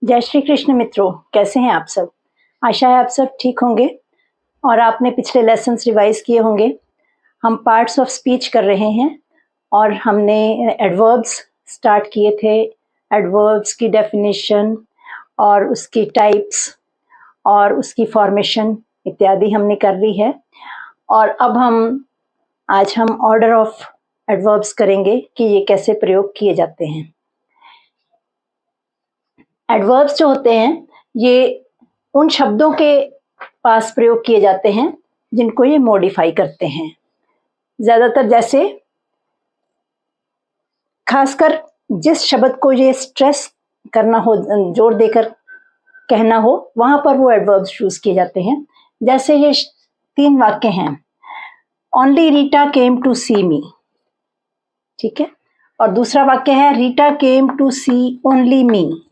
जय श्री कृष्ण मित्रों, कैसे हैं आप सब। आशा है आप सब ठीक होंगे और आपने पिछले लेसन्स रिवाइज किए होंगे। हम पार्ट्स ऑफ स्पीच कर रहे हैं और हमने एडवर्ब्स स्टार्ट किए थे। एडवर्ब्स की डेफिनेशन और उसकी टाइप्स और उसकी फॉर्मेशन इत्यादि हमने कर ली है। और अब आज हम ऑर्डर ऑफ एडवर्ब्स करेंगे कि ये कैसे प्रयोग किए जाते हैं। एडवर्ब्स जो होते हैं ये उन शब्दों के पास प्रयोग किए जाते हैं जिनको ये मॉडिफाई करते हैं। ज़्यादातर जैसे खासकर जिस शब्द को ये स्ट्रेस करना हो, जोर देकर कहना हो, वहां पर वो एडवर्ब्स यूज किए जाते हैं। जैसे ये 3 वाक्य हैं, only Rita came to see me, ठीक है। और दूसरा वाक्य है Rita came to see only me.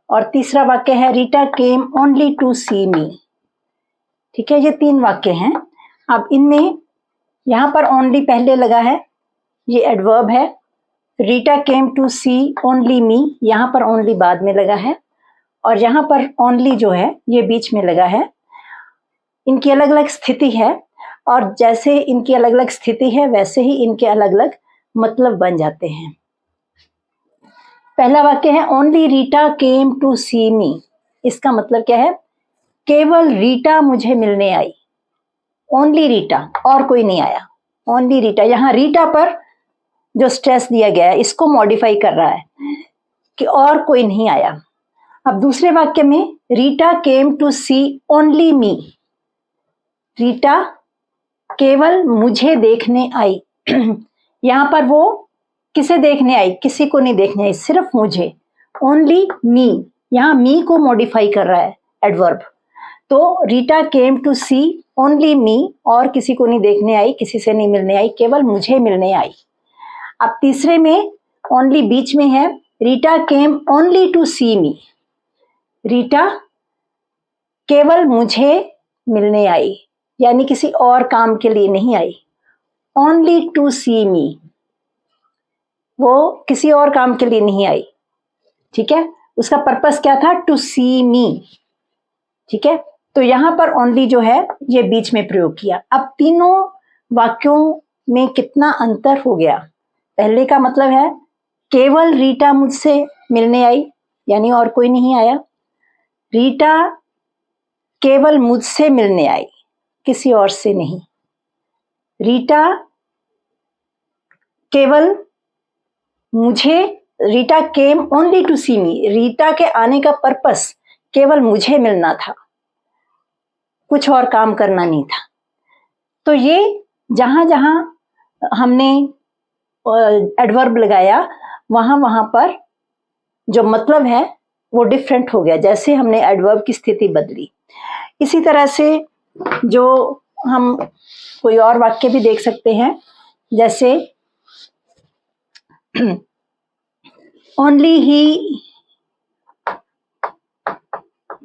और तीसरा वाक्य है Rita came only to see me, ठीक है। ये 3 वाक्य हैं। अब इनमें यहाँ पर ओनली पहले लगा है, ये एडवर्ब है। Rita came to see only me, यहाँ पर ओनली बाद में लगा है और यहाँ पर ओनली जो है ये बीच में लगा है। इनकी अलग अलग स्थिति है और जैसे इनकी अलग अलग स्थिति है वैसे ही इनके अलग अलग मतलब बन जाते हैं। पहला वाक्य है only Rita came to see मी। इसका मतलब क्या है? केवल रीटा मुझे मिलने आई। ओनली रीटा, और कोई नहीं आया। ओनली रीटा, यहाँ रीटा पर जो स्ट्रेस दिया गया है इसको मॉडिफाई कर रहा है कि और कोई नहीं आया। अब दूसरे वाक्य में Rita came to see only me, रीटा केवल मुझे देखने आई। यहाँ पर वो किसे देखने आई? किसी को नहीं देखने आई, सिर्फ मुझे। ओनली मी, यहाँ मी को मॉडिफाई कर रहा है एडवर्ब। तो Rita came to see only me, और किसी को नहीं देखने आई, किसी से नहीं मिलने आई, केवल मुझे मिलने आई। अब तीसरे में ओनली बीच में है, Rita came only to see मी, रीटा केवल मुझे मिलने आई, यानी किसी और काम के लिए नहीं आई। ओनली टू सी मी, वो किसी और काम के लिए नहीं आई, ठीक है। उसका पर्पस क्या था? टू सी मी, ठीक है। तो यहां पर ओनली जो है ये बीच में प्रयोग किया। अब तीनों वाक्यों में कितना अंतर हो गया। पहले का मतलब है केवल रीटा मुझसे मिलने आई, यानी और कोई नहीं आया। रीटा केवल मुझसे मिलने आई, किसी और से नहीं। रीटा केवल मुझे, Rita came only to see मी, रीटा के आने का पर्पस केवल मुझे मिलना था, कुछ और काम करना नहीं था। तो ये जहां जहां हमने एडवर्ब लगाया वहां वहां पर जो मतलब है वो डिफरेंट हो गया, जैसे हमने एडवर्ब की स्थिति बदली। इसी तरह से जो हम कोई और वाक्य भी देख सकते हैं, जैसे only he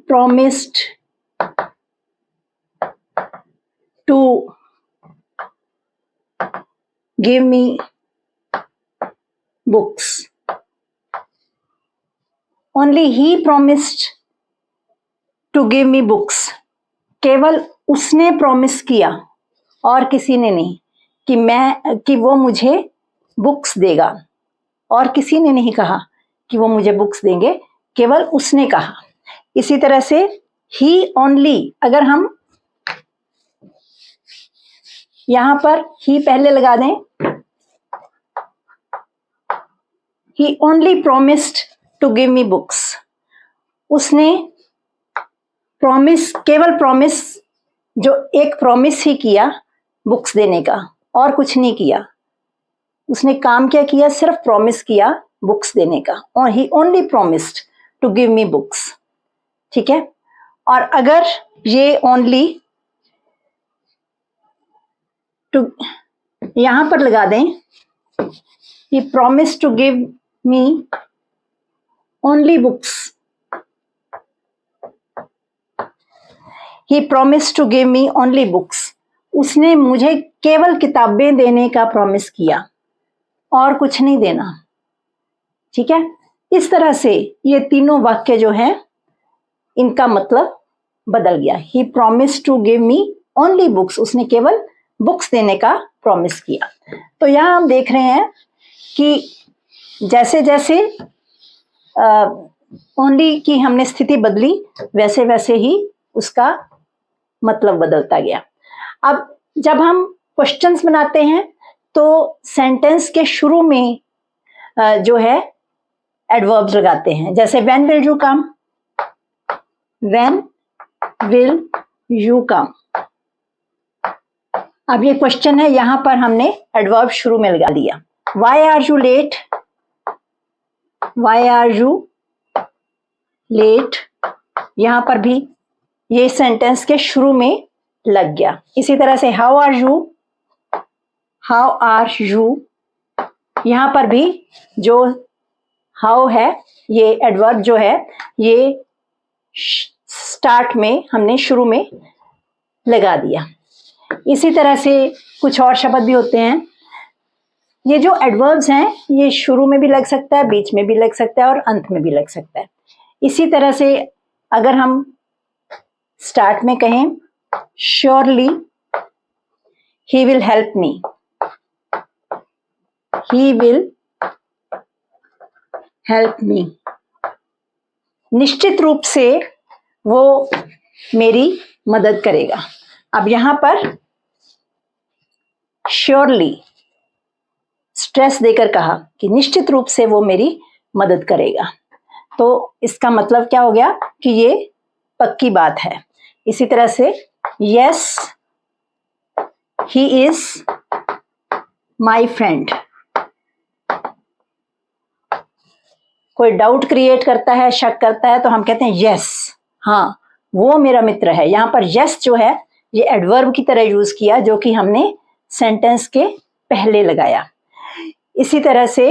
promised to give me books. Only he promised to give me books. केवल उसने प्रॉमिस किया और किसी ने नहीं, कि वो मुझे बुक्स देगा, और किसी ने नहीं कहा कि वो मुझे बुक्स देंगे, केवल उसने कहा। इसी तरह से ही ओनली, अगर हम यहां पर ही पहले लगा दें, he only promised to give me books, उसने प्रॉमिस, केवल प्रॉमिस, जो एक प्रॉमिस ही किया बुक्स देने का, और कुछ नहीं किया। उसने काम क्या किया? सिर्फ प्रॉमिस किया बुक्स देने का। और he only promised to give me books, ठीक है। और अगर ये ओनली टू यहां पर लगा दें, he promise to give me only books, he promise to give me only books, उसने मुझे केवल किताबें देने का प्रॉमिस किया और कुछ नहीं देना, ठीक है। इस तरह से ये तीनों वाक्य जो हैं इनका मतलब बदल गया। He promise to give me only books, उसने केवल बुक्स देने का प्रॉमिस किया। तो यहाँ हम देख रहे हैं कि जैसे जैसे ओनली की हमने स्थिति बदली वैसे वैसे ही उसका मतलब बदलता गया। अब जब हम क्वेश्चंस बनाते हैं तो सेंटेंस के शुरू में जो है एडवर्ब्स लगाते हैं, जैसे when will you come, when will you come. अब ये क्वेश्चन है, यहां पर हमने एडवर्ब शुरू में लगा दिया। Why are you late, why are you late, यहां पर भी ये सेंटेंस के शुरू में लग गया। इसी तरह से how are you, how are you, यहां पर भी जो हाउ है ये एडवर्ब जो है ये स्टार्ट में हमने शुरू में लगा दिया। इसी तरह से कुछ और शब्द भी होते हैं। ये जो एडवर्ब्स हैं ये शुरू में भी लग सकता है, बीच में भी लग सकता है और अंत में भी लग सकता है। इसी तरह से अगर हम स्टार्ट में कहें surely he will help me, he will help me, निश्चित रूप से वो मेरी मदद करेगा। अब यहां पर श्योरली स्ट्रेस देकर कहा कि निश्चित रूप से वो मेरी मदद करेगा, तो इसका मतलब क्या हो गया कि ये पक्की बात है। इसी तरह से yes he is my friend, कोई डाउट क्रिएट करता है, शक करता है, तो हम कहते हैं यस, हाँ वो मेरा मित्र है। यहां पर यस जो है ये एडवर्ब की तरह यूज किया जो कि हमने सेंटेंस के पहले लगाया। इसी तरह से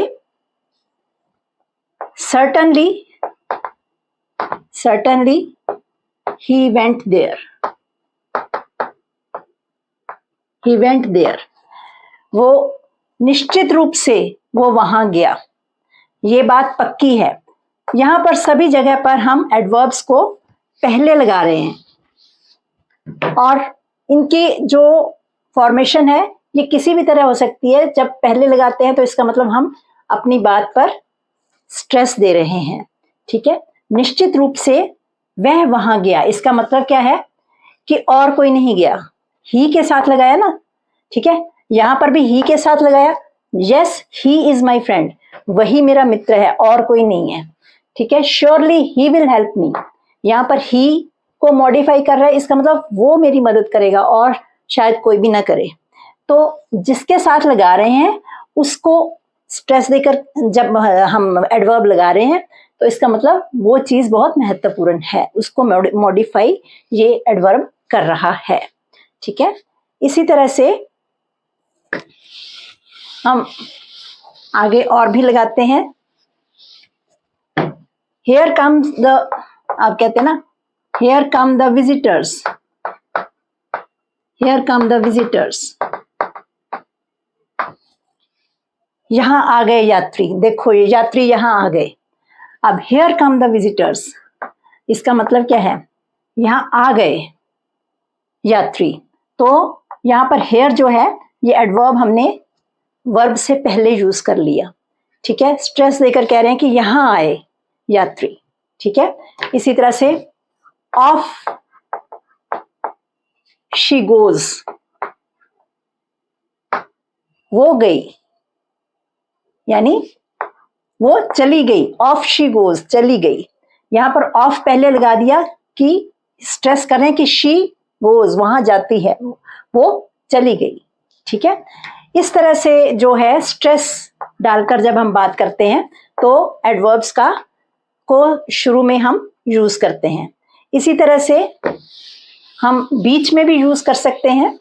certainly, certainly he went there, he went there, वो निश्चित रूप से वो वहां गया, ये बात पक्की है। यहां पर सभी जगह पर हम एडवर्ब्स को पहले लगा रहे हैं और इनकी जो फॉर्मेशन है ये किसी भी तरह हो सकती है। जब पहले लगाते हैं तो इसका मतलब हम अपनी बात पर स्ट्रेस दे रहे हैं, ठीक है। निश्चित रूप से वह वहां गया, इसका मतलब क्या है कि और कोई नहीं गया, ही के साथ लगाया ना, ठीक है। यहां पर भी ही के साथ लगाया, yes he is my friend, वही मेरा मित्र है और कोई नहीं है, ठीक है। Surely he will help me, यहां पर ही को मॉडिफाई कर रहा है, इसका मतलब वो मेरी मदद करेगा और शायद कोई भी ना करे। तो जिसके साथ लगा रहे हैं उसको स्ट्रेस देकर जब हम एडवर्ब लगा रहे हैं तो इसका मतलब वो चीज बहुत महत्वपूर्ण है, उसको मॉडिफाई ये एडवर्ब कर रहा है, ठीक है। इसी तरह से हम आगे और भी लगाते हैं। हियर कम्स द, आप कहते हैं ना here come the visitors, here come the visitors, यहां आ गए यात्री, देखो ये यात्री यहां आ गए। अब हियर कम द विजिटर्स, इसका मतलब क्या है, यहां आ गए यात्री। तो यहां पर हियर जो है ये एडवर्ब हमने वर्ब से पहले यूज कर लिया, ठीक है। स्ट्रेस देकर कह रहे हैं कि यहां आए यात्री, ठीक है। इसी तरह से ऑफ शी गोज, वो गई यानी वो चली गई, ऑफ शी गोज चली गई। यहां पर ऑफ पहले लगा दिया कि स्ट्रेस करें कि शी गोज वहां जाती है, वो चली गई, ठीक है। इस तरह से जो है स्ट्रेस डालकर जब हम बात करते हैं तो एडवर्ब्स का को शुरू में हम यूज करते हैं। इसी तरह से हम बीच में भी यूज कर सकते हैं।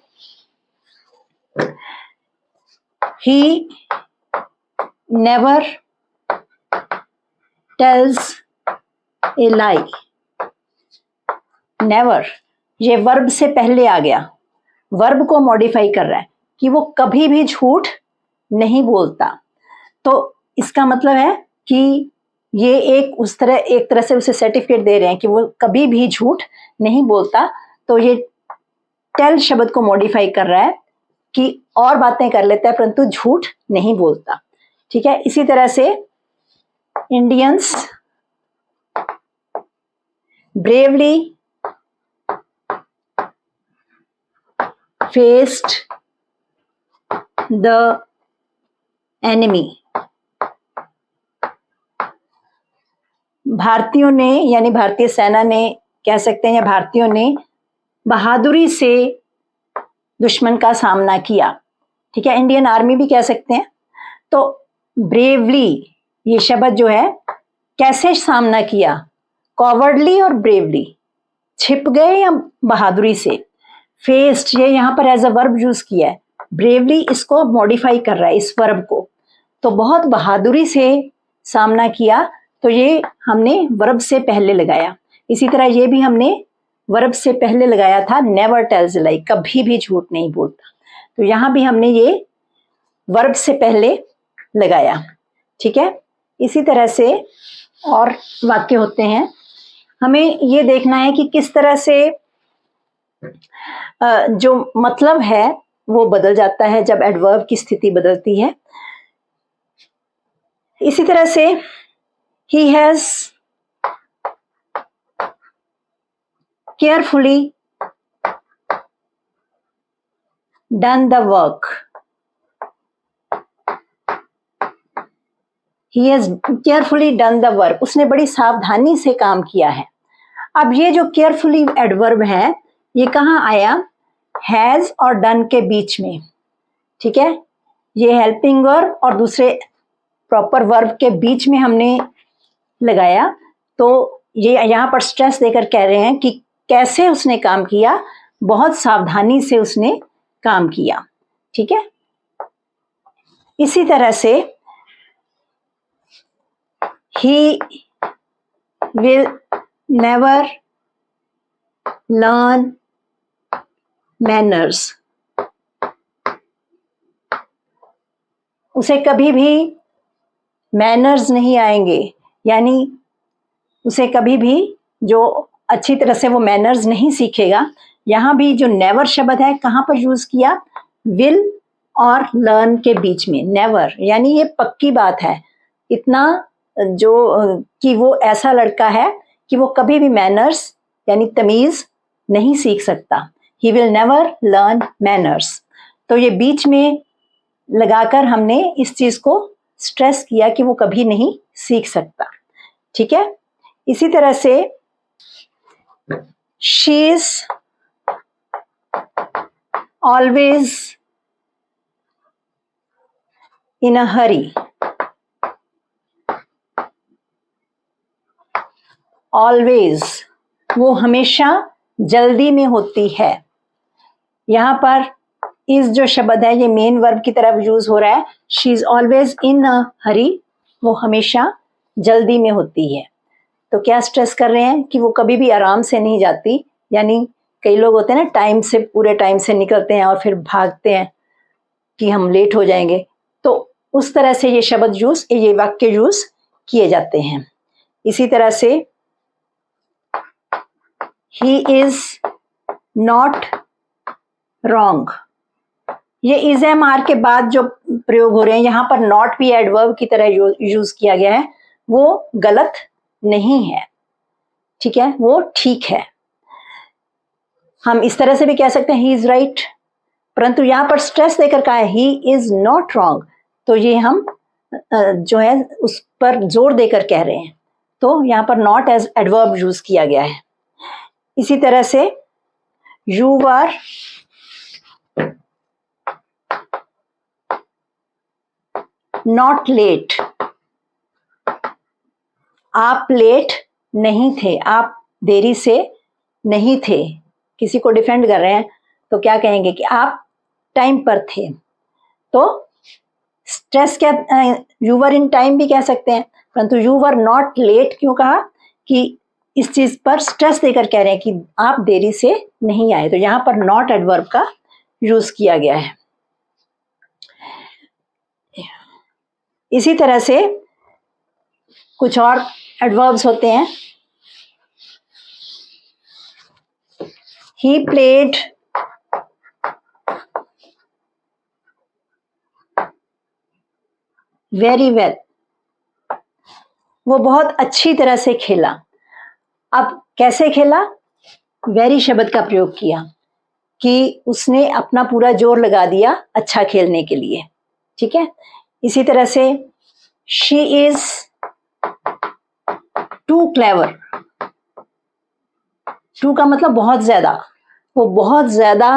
He never tells A lie, never ये वर्ब से पहले आ गया, वर्ब को मॉडिफाई कर रहा है कि वो कभी भी झूठ नहीं बोलता। तो इसका मतलब है कि ये एक तरह से उसे सर्टिफिकेट दे रहे हैं कि वो कभी भी झूठ नहीं बोलता। तो ये टेल शब्द को मॉडिफाई कर रहा है कि और बातें कर लेता है परंतु झूठ नहीं बोलता। ठीक है, इसी तरह से Indians bravely faced the enemy. भारतीयों ने यानी भारतीय सेना ने कह सकते हैं, या भारतीयों ने बहादुरी से दुश्मन का सामना किया। ठीक है, इंडियन आर्मी भी कह सकते हैं। तो ब्रेवली ये शब्द जो है कैसे सामना किया, कॉवर्डली और ब्रेवली, छिप गए या बहादुरी से। फेस्ड ये यहाँ पर एज अ वर्ब यूज किया है, ब्रेवली इसको मॉडिफाई कर रहा है इस वर्ब को। तो बहुत बहादुरी से सामना किया, तो ये हमने वर्ब से पहले लगाया। इसी तरह ये भी हमने वर्ब से पहले लगाया था, नेवर टेल्स लाई, कभी भी झूठ नहीं बोलता। तो यहाँ भी हमने ये वर्ब से पहले लगाया। ठीक है, इसी तरह से और वाक्य होते हैं। हमें ये देखना है कि किस तरह से जो मतलब है वो बदल जाता है जब एडवर्ब की स्थिति बदलती है। इसी तरह से he has carefully done the work. He has carefully done the work. उसने बड़ी सावधानी से काम किया है। अब ये जो केयरफुली एडवर्ब है ये कहाँ आया, हैज और डन के बीच में। ठीक है, ये हेल्पिंग वर्ब और दूसरे प्रॉपर वर्ब के बीच में हमने लगाया। तो ये यहाँ पर स्ट्रेस देकर कह रहे हैं कि कैसे उसने काम किया, बहुत सावधानी से उसने काम किया। ठीक है, इसी तरह से he will never learn manners. उसे कभी भी मैनर्स नहीं आएंगे, यानी उसे कभी भी जो अच्छी तरह से वो मैनर्स नहीं सीखेगा। यहाँ भी जो नेवर शब्द है कहाँ पर यूज किया, विल और लर्न के बीच में। नेवर यानी ये पक्की बात है, इतना जो कि वो ऐसा लड़का है कि वो कभी भी मैनर्स यानी तमीज नहीं सीख सकता। He will never learn manners. तो ये बीच में लगाकर हमने इस चीज को स्ट्रेस किया कि वो कभी नहीं सीख सकता। ठीक है, इसी तरह से she is always in a Hari. Always वो हमेशा जल्दी में होती है। यहाँ पर इस जो शब्द है ये मेन वर्ब की तरफ यूज हो रहा है। शी इज ऑलवेज इन अ हरी, वो हमेशा जल्दी में होती है। तो क्या स्ट्रेस कर रहे हैं कि वो कभी भी आराम से नहीं जाती। यानी कई लोग होते हैं ना, टाइम से पूरे टाइम से निकलते हैं और फिर भागते हैं कि हम लेट हो जाएंगे। तो उस तरह से ये शब्द यूज, ये वाक्य यूज किए जाते हैं। इसी तरह से ही इज नॉट रॉन्ग, ये इज एम आर के बाद जो प्रयोग हो रहे हैं यहाँ पर नॉट भी एडवर्ब की तरह यूज किया गया है, वो गलत नहीं है। ठीक है, वो ठीक है। हम इस तरह से भी कह सकते हैं ही इज राइट, परंतु यहाँ पर स्ट्रेस देकर कहा है ही इज नॉट रॉन्ग। तो ये हम जो है उस पर जोर देकर कह रहे हैं। तो यहाँ पर नॉट एज एडवर्ब यूज किया गया है। इसी तरह से यू आर नॉट लेट, आप लेट नहीं थे, आप देरी से नहीं थे। किसी को डिफेंड कर रहे हैं तो क्या कहेंगे कि आप टाइम पर थे। तो स्ट्रेस क्या, यू वर इन टाइम भी कह सकते हैं, परंतु यू वर नॉट लेट क्यों कहा, कि इस चीज पर स्ट्रेस देकर कह रहे हैं कि आप देरी से नहीं आए। तो यहां पर नॉट एडवर्ब का यूज किया गया है। इसी तरह से कुछ और एडवर्ब्स होते हैं। ही प्लेड वेरी वेल, वो बहुत अच्छी तरह से खेला। अब कैसे खेला? वेरी शब्द का प्रयोग किया कि उसने अपना पूरा जोर लगा दिया अच्छा खेलने के लिए। ठीक है, इसी तरह से she is too clever. Too का मतलब बहुत ज्यादा, वो बहुत ज्यादा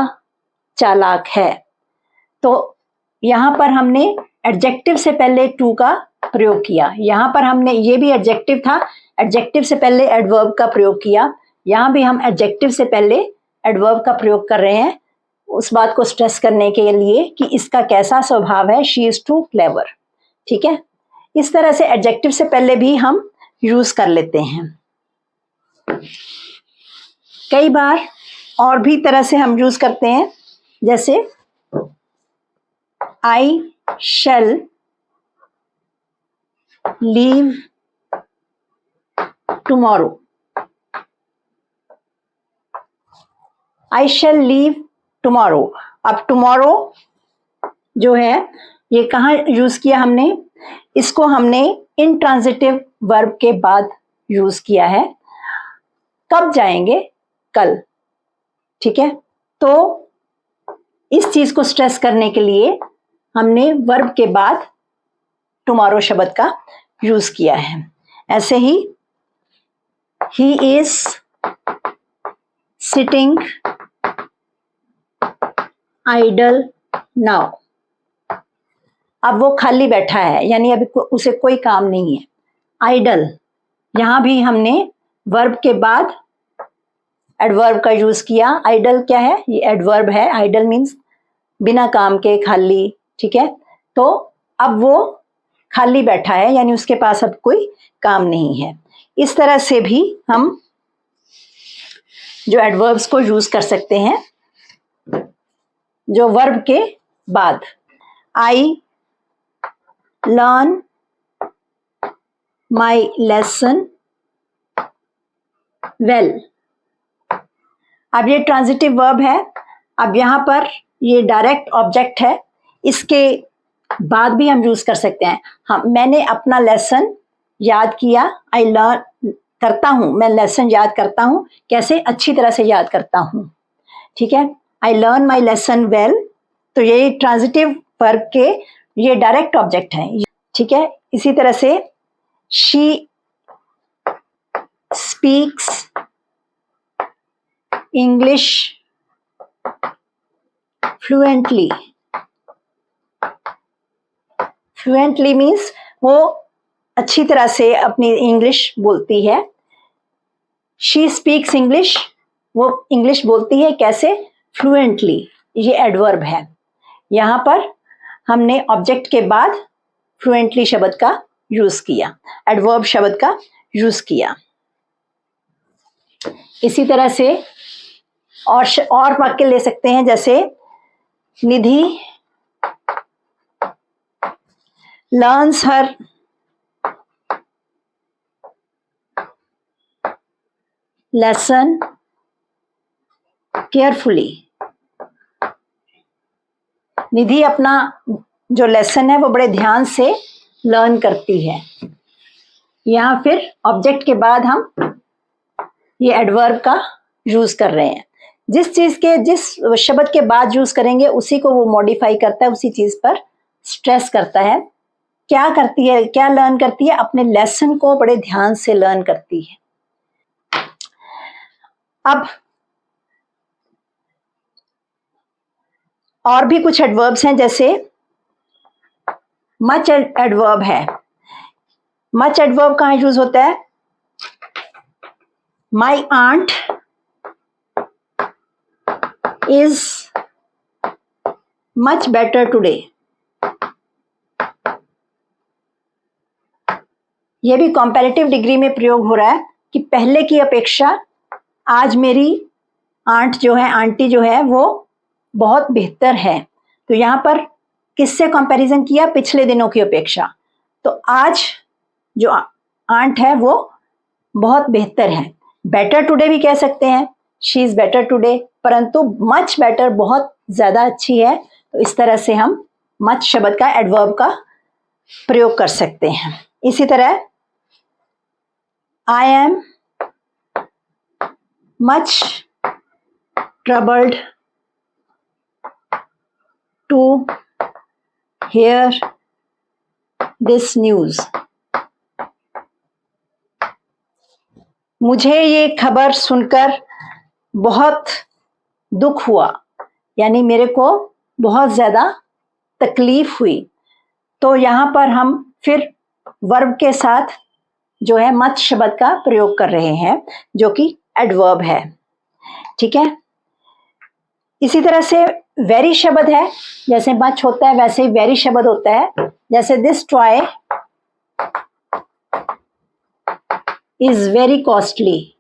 चालाक है। तो यहां पर हमने एडजेक्टिव से पहले टू का प्रयोग किया। यहां पर हमने, ये भी एडजेक्टिव था, एडजेक्टिव से पहले एडवर्ब का प्रयोग किया। यहां भी हम एडजेक्टिव से पहले एडवर्ब का प्रयोग कर रहे हैं उस बात को स्ट्रेस करने के लिए कि इसका कैसा स्वभाव है। She is too clever. ठीक है, इस तरह से एडजेक्टिव से पहले भी हम यूज कर लेते हैं। कई बार और भी तरह से हम यूज करते हैं, जैसे आई शैल लीव टुमारो। आई शैल लीव टुमारो। अब टुमारो जो है ये कहाँ यूज किया हमने? इसको हमने इंट्रांजिटिव वर्ब के बाद यूज किया है। कब जाएंगे? कल। ठीक है, तो इस चीज को स्ट्रेस करने के लिए हमने वर्ब के बाद टुमारो शब्द का यूज किया है। ऐसे he is sitting idle now. अब वो खाली बैठा है, यानी अभी उसे कोई काम नहीं है। आइडल, यहां भी हमने वर्ब के बाद एडवर्ब का यूज किया। आइडल क्या है? ये एडवर्ब है। आइडल मीन्स बिना काम के, खाली। ठीक है, तो अब वो खाली बैठा है, यानी उसके पास अब कोई काम नहीं है। इस तरह से भी हम जो एडवर्ब्स को यूज कर सकते हैं जो वर्ब के बाद। I learn my lesson well. अब ये ट्रांजिटिव वर्ब है। अब यहां पर ये डायरेक्ट ऑब्जेक्ट है, इसके बाद भी हम यूज कर सकते हैं। हाँ, मैंने अपना लेसन याद किया। आई लर्न करता हूं, मैं लेसन याद करता हूं। कैसे? अच्छी तरह से याद करता हूं। ठीक है, I learn my lesson well, तो ये ट्रांजिटिव वर्ब के ये डायरेक्ट ऑब्जेक्ट है। ठीक है, इसी तरह से she speaks English fluently. Fluently means वो अच्छी तरह से अपनी इंग्लिश बोलती है। शी स्पीक्स इंग्लिश, वो इंग्लिश बोलती है कैसे? फ्लुएंटली। ये एडवर्ब है। यहां पर हमने ऑब्जेक्ट के बाद फ्लुएंटली शब्द का यूज किया, एडवर्ब शब्द का यूज किया। इसी तरह से और वाक्य ले सकते हैं, जैसे निधि लर्न्स हर लेसन केयरफुली। निधि अपना जो लेसन है वो बड़े ध्यान से लर्न करती है। यहां फिर ऑब्जेक्ट के बाद हम ये एडवर्ब का यूज कर रहे हैं। जिस चीज के, जिस शब्द के बाद यूज करेंगे उसी को वो मॉडिफाई करता है, उसी चीज पर स्ट्रेस करता है। क्या करती है, क्या लर्न करती है? अपने लेसन को बड़े ध्यान से लर्न करती है। अब और भी कुछ एडवर्ब्स हैं, जैसे मच एडवर्ब है। मच एडवर्ब कहां यूज होता है? My aunt is much better today. यह भी कंपैरेटिव डिग्री में प्रयोग हो रहा है कि पहले की अपेक्षा आज मेरी आंट जो है, आंटी जो है, वो बहुत बेहतर है। तो यहां पर किससे कंपैरिजन किया? पिछले दिनों की अपेक्षा। तो आज जो आंट है वो बहुत बेहतर है। बेटर टुडे भी कह सकते हैं, शी इज बेटर टुडे, परंतु मच बेटर बहुत ज्यादा अच्छी है, तो इस तरह से हम मच शब्द का एडवर्ब का प्रयोग कर सकते हैं। इसी तरह I am much troubled to hear this news. मुझे ये खबर सुनकर बहुत दुख हुआ, यानी मेरे को बहुत ज्यादा तकलीफ हुई। तो यहां पर हम फिर वर्ब के साथ जो है मच शब्द का प्रयोग कर रहे हैं, जो कि एडवर्ब है। ठीक है, इसी तरह से वेरी शब्द है, जैसे मच होता है वैसे ही वेरी शब्द होता है। जैसे this toy is very costly.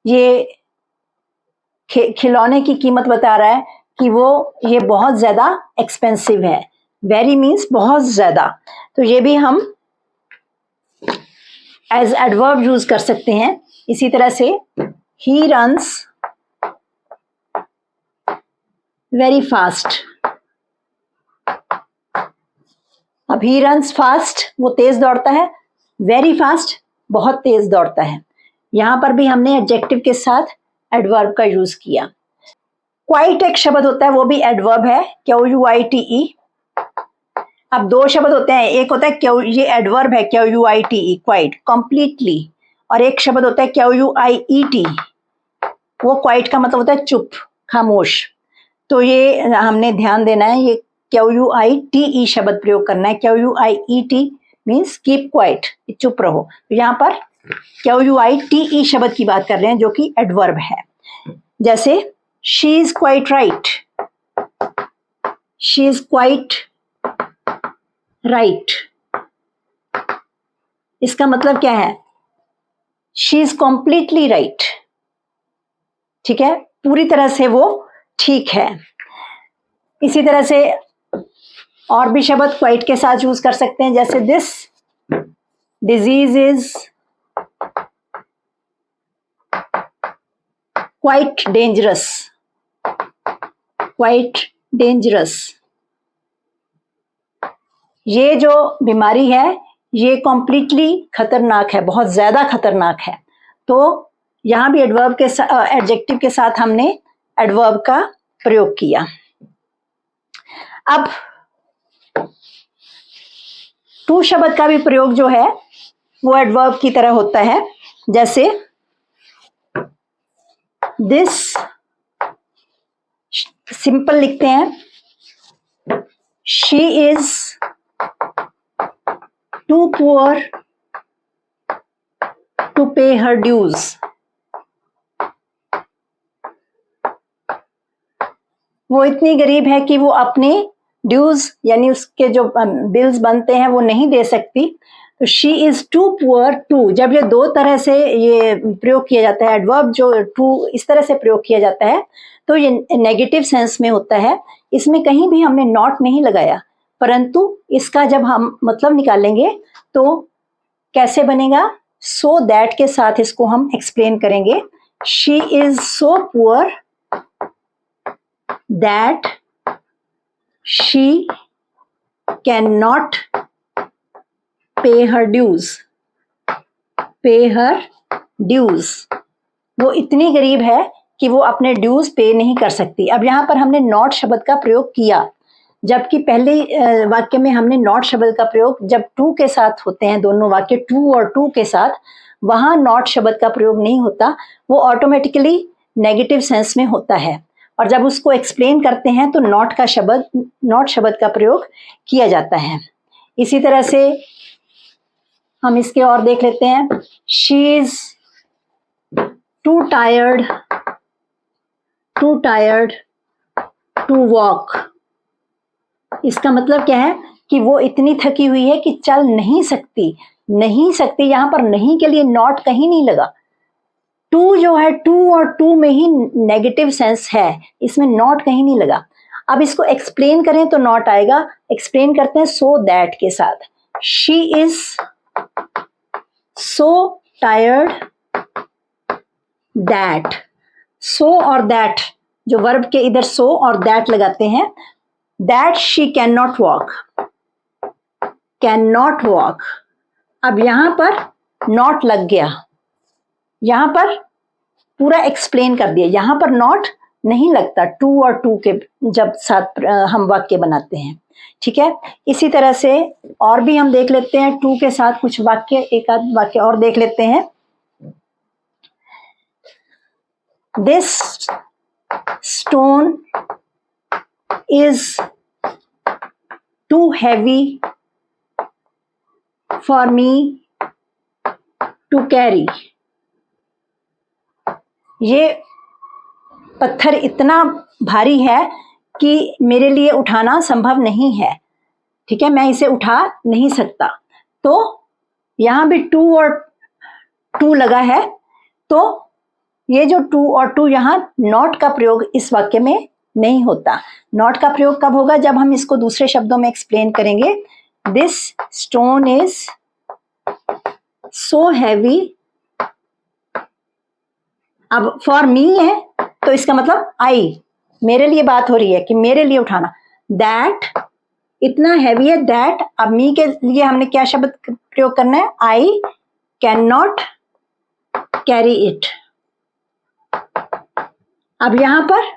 ये खिलौने की कीमत बता रहा है कि ये बहुत ज्यादा एक्सपेंसिव है। वेरी मीन्स बहुत ज्यादा, तो ये भी हम एज एडवर्ब यूज कर सकते हैं। इसी तरह से ही रन्स वेरी फास्ट। अब ही रन्स फास्ट, वो तेज दौड़ता है, वेरी फास्ट बहुत तेज दौड़ता है। यहां पर भी हमने एडजेक्टिव के साथ एडवर्ब का यूज किया। क्वाइट एक शब्द होता है, वो भी एडवर्ब है, QUITE। अब दो शब्द होते हैं, एक होता है ये एडवर्ब है QUITE क्वाइट, कंप्लीटली, और एक शब्द होता है QUIET, वो क्वाइट का मतलब होता है चुप, खामोश। तो ये हमने ध्यान देना है, ये QUITE शब्द प्रयोग करना है। QUIET मीन्स कीप क्वाइट, चुप रहो। तो यहाँ पर QUITE शब्द की बात कर रहे हैं, जो कि एडवर्ब है। जैसे she is quite right, she is quite right. इसका मतलब क्या है? She is completely right. ठीक है, पूरी तरह से वो ठीक है। इसी तरह से और भी शब्द क्वाइट के साथ यूज कर सकते हैं, जैसे this disease is quite dangerous, quite dangerous. ये जो बीमारी है ये कॉम्प्लीटली खतरनाक है, बहुत ज्यादा खतरनाक है। तो यहां भी एडवर्ब के एडजेक्टिव के साथ हमने एडवर्ब का प्रयोग किया। अब टू शब्द का भी प्रयोग जो है वो एडवर्ब की तरह होता है। जैसे दिस, सिंपल लिखते हैं, she is too poor to pay her dues. वो इतनी गरीब है कि वो अपने ड्यूज यानी उसके जो बिल्स बनते हैं वो नहीं दे सकती। तो she is too poor to, जब ये दो तरह से ये प्रयोग किया जाता है, एडवर्ब जो टू इस तरह से प्रयोग किया जाता है, तो ये नेगेटिव सेंस में होता है। इसमें कहीं भी हमने नॉट नहीं लगाया, परंतु इसका जब हम मतलब निकालेंगे तो कैसे बनेगा, सो दैट के साथ इसको हम एक्सप्लेन करेंगे। She is so poor that she can not पे हर ड्यूज, पे हर ड्यूज। वो इतनी गरीब है कि वो अपने ड्यूज पे नहीं कर सकती। अब यहाँ पर हमने नॉट शब्द का प्रयोग किया, जबकि पहले वाक्य में हमने नॉट शब्द का प्रयोग जब टू के साथ होते हैं, दोनों वाक्य टू और टू के साथ, वहां नॉट शब्द का प्रयोग नहीं होता, वो ऑटोमेटिकली नेगेटिव सेंस में होता है। और जब उसको एक्सप्लेन करते हैं तो नॉट शब्द का प्रयोग किया जाता है। इसी तरह से हम इसके और देख लेते हैं। She is too tired to walk. इसका मतलब क्या है कि वो इतनी थकी हुई है कि चल नहीं सकती। यहां पर नहीं के लिए नॉट कहीं नहीं लगा। टू जो है, टू और टू में ही नेगेटिव सेंस है, इसमें नॉट कहीं नहीं लगा। अब इसको एक्सप्लेन करें तो नॉट आएगा, एक्सप्लेन करते हैं सो दैट के साथ। She is so tired that, so और दैट जो वर्ब के इधर सो और दैट लगाते हैं, that she can not walk, can not walk. अब यहां पर नॉट लग गया, यहां पर पूरा एक्सप्लेन कर दिया, यहां पर नॉट नहीं लगता टू और टू के जब साथ हम वाक्य बनाते हैं, ठीक है। इसी तरह से और भी हम देख लेते हैं, टू के साथ कुछ वाक्य, एक आध वाक्य और देख लेते हैं। This stone is too heavy for me to carry, ये पत्थर इतना भारी है कि मेरे लिए उठाना संभव नहीं है, ठीक है, मैं इसे उठा नहीं सकता। तो यहां भी टू और टू लगा है, तो ये जो टू और टू, यहां नॉट का प्रयोग इस वाक्य में नहीं होता। नॉट का प्रयोग कब होगा? जब हम इसको दूसरे शब्दों में एक्सप्लेन करेंगे। This stone is so heavy, अब फॉर मी है तो इसका मतलब आई, मेरे लिए बात हो रही है कि मेरे लिए उठाना। दैट इतना हैवी है, दैट अब मी के लिए हमने क्या शब्द प्रयोग करना है? I can not carry it. अब यहां पर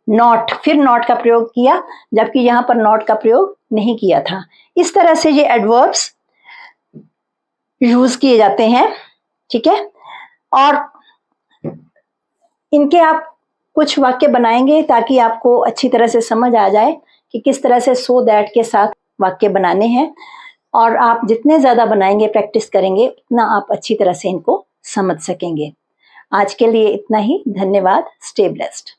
नॉट, फिर नॉट का प्रयोग किया, जबकि यहां पर नॉट का प्रयोग नहीं किया था। इस तरह से ये एडवर्ब्स यूज किए जाते हैं, ठीक है। और इनके आप कुछ वाक्य बनाएंगे ताकि आपको अच्छी तरह से समझ आ जाए कि किस तरह से सो दैट के साथ वाक्य बनाने हैं। और आप जितने ज़्यादा बनाएंगे, प्रैक्टिस करेंगे, उतना आप अच्छी तरह से इनको समझ सकेंगे। आज के लिए इतना ही, धन्यवाद। Stay blessed.